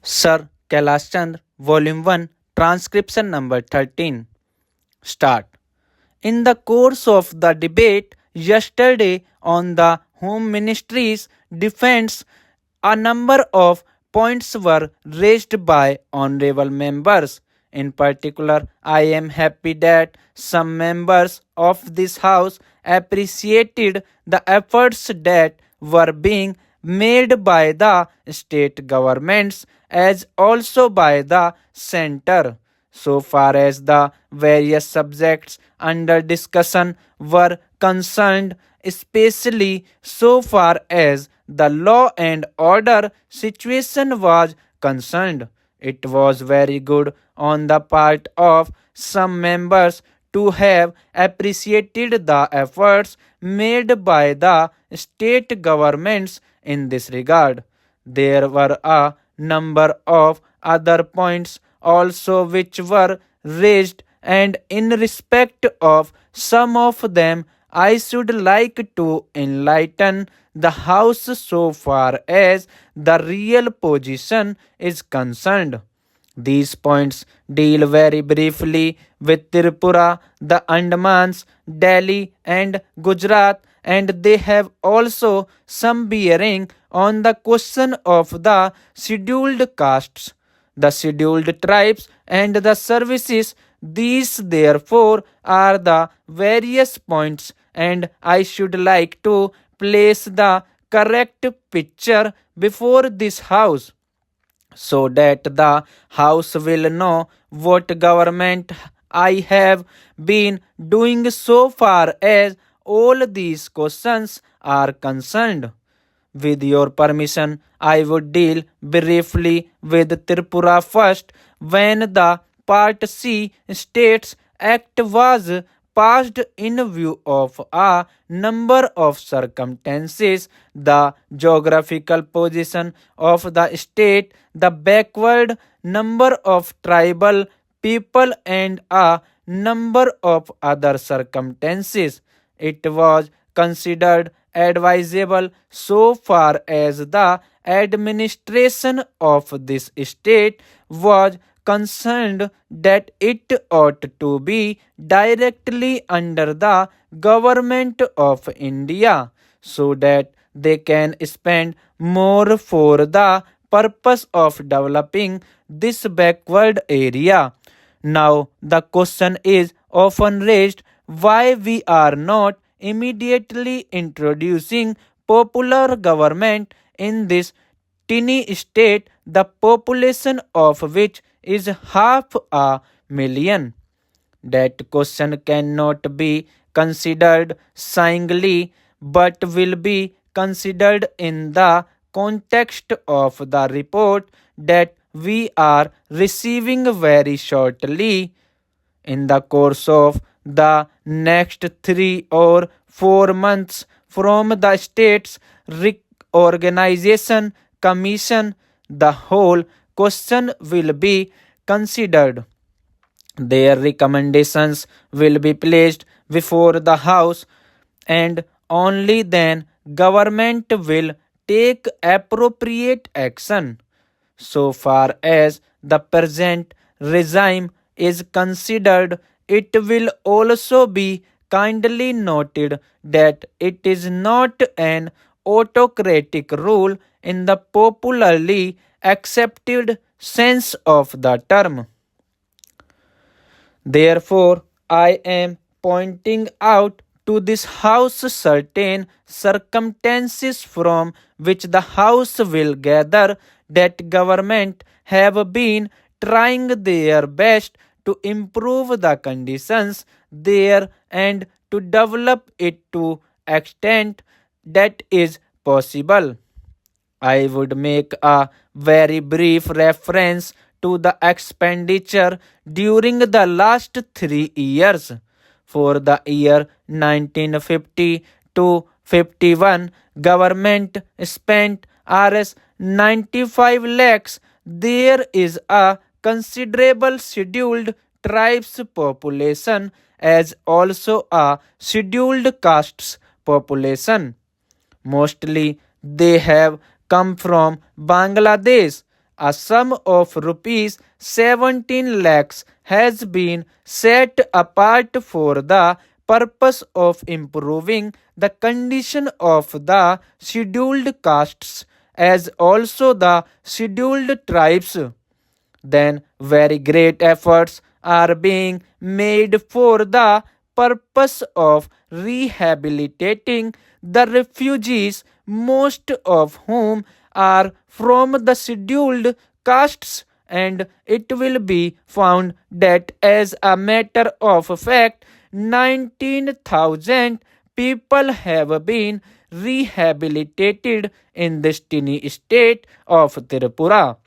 Sir Kailash Chandra, Volume 1, Transcription number 13. Start. In the course of the debate yesterday on the Home Ministry's defense, a number of points were raised by honorable members. In particular, I am happy that some members of this House appreciated the efforts that were being made by the state governments as also by the center so far as the various subjects under discussion were concerned, especially so far as the law and order situation was concerned. It was very good on the part of some members to have appreciated the efforts made by the state governments in this regard. There were a number of other points also which were raised, and in respect of some of them, I should like to enlighten the House so far as the real position is concerned. These points deal very briefly with Tripura, the Andamans, Delhi, and Gujarat, and they have also some bearing on the question of the scheduled castes, the scheduled tribes, and the services. These, therefore, are the various points, and I should like to place the correct picture before this House so that the House will know what government I have been doing so far as all these questions are concerned. With your permission, I would deal briefly with Tripura first. When the Part C States Act was passed in view of a number of circumstances, the geographical position of the state, the backward number of tribal people, and a number of other circumstances, it was considered advisable so far as the administration of this state was concerned that it ought to be directly under the government of India so that they can spend more for the purpose of developing this backward area. Now, the question is often raised why we are not immediately introducing popular government in this tiny state, the population of which is 500,000. That question cannot be considered singly but will be considered in the context of the report that we are receiving very shortly. In the course of the next 3 or 4 months from the state's reorganization commission, the whole question will be considered. Their recommendations will be placed before the House, and only then government will take appropriate action. So far as the present regime is considered, it will also be kindly noted that it is not an autocratic rule in the popularly accepted sense of the term. Therefore, I am pointing out to this House certain circumstances from which the House will gather that government have been trying their best to improve the conditions there and to develop it to extent that is possible. I would make a very brief reference to the expenditure during the last 3 years. For the year 1950 to 51, government spent Rs 95 lakhs. There is a considerable scheduled tribes population as also a scheduled castes population. Mostly they have come from Bangladesh. a sum of rupees 17 lakhs has been set apart for the purpose of improving the condition of the scheduled castes as also the scheduled tribes, then very great efforts are being made for the purpose of rehabilitating the refugees, most of whom are from the scheduled castes, and it will be found that as a matter of fact 19,000 people have been rehabilitated in this tiny state of Tripura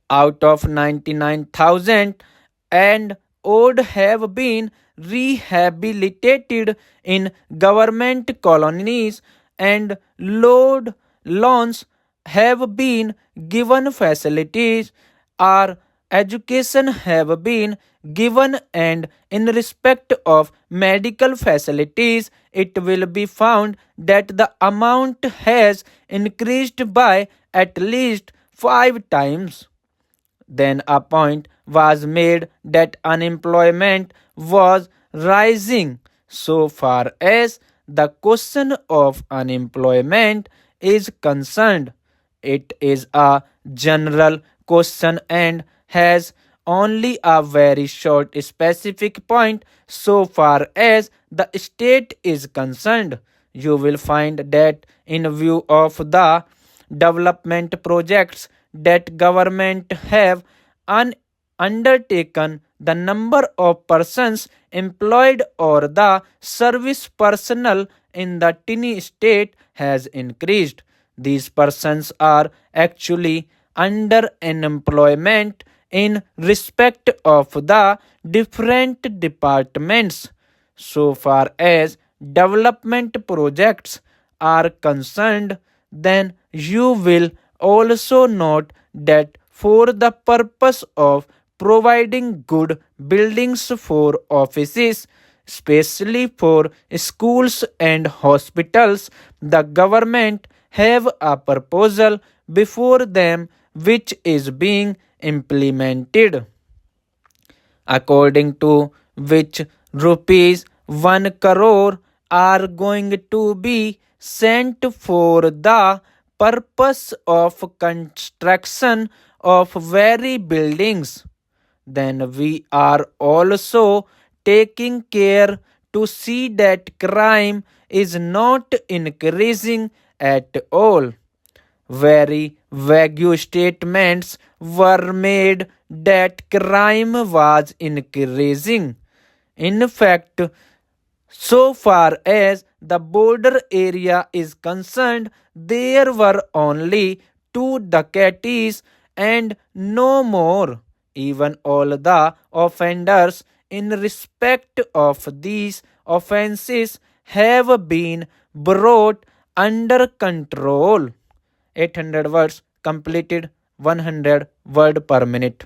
out of 99,000 and would have been rehabilitated in government colonies, and loans have been given, facilities or education have been given, and in respect of medical facilities it will be found that the amount has increased by at least 5 times. Then a point was made that unemployment was rising. So far as the question of unemployment is concerned, it is a general question and has only a very short specific point. So far as the state is concerned, you will find that in view of the development projects that government have undertaken, the number of persons employed or the service personnel in the tiny state has increased. These persons are actually under unemployment in respect of the different departments. So far as development projects are concerned, then you will also note that for the purpose of providing good buildings for offices, especially for schools and hospitals, the government have a proposal before them which is being implemented, according to which rupees 1 crore are going to be sent for the purpose of construction of very buildings. Then we are also taking care to see that crime is not increasing at all. Very vague statements were made that crime was increasing. In fact, so far as the border area is concerned, there were only 2 dacoities and no more. Even all the offenders in respect of these offences have been brought under control. 800 words completed, 100 word per minute.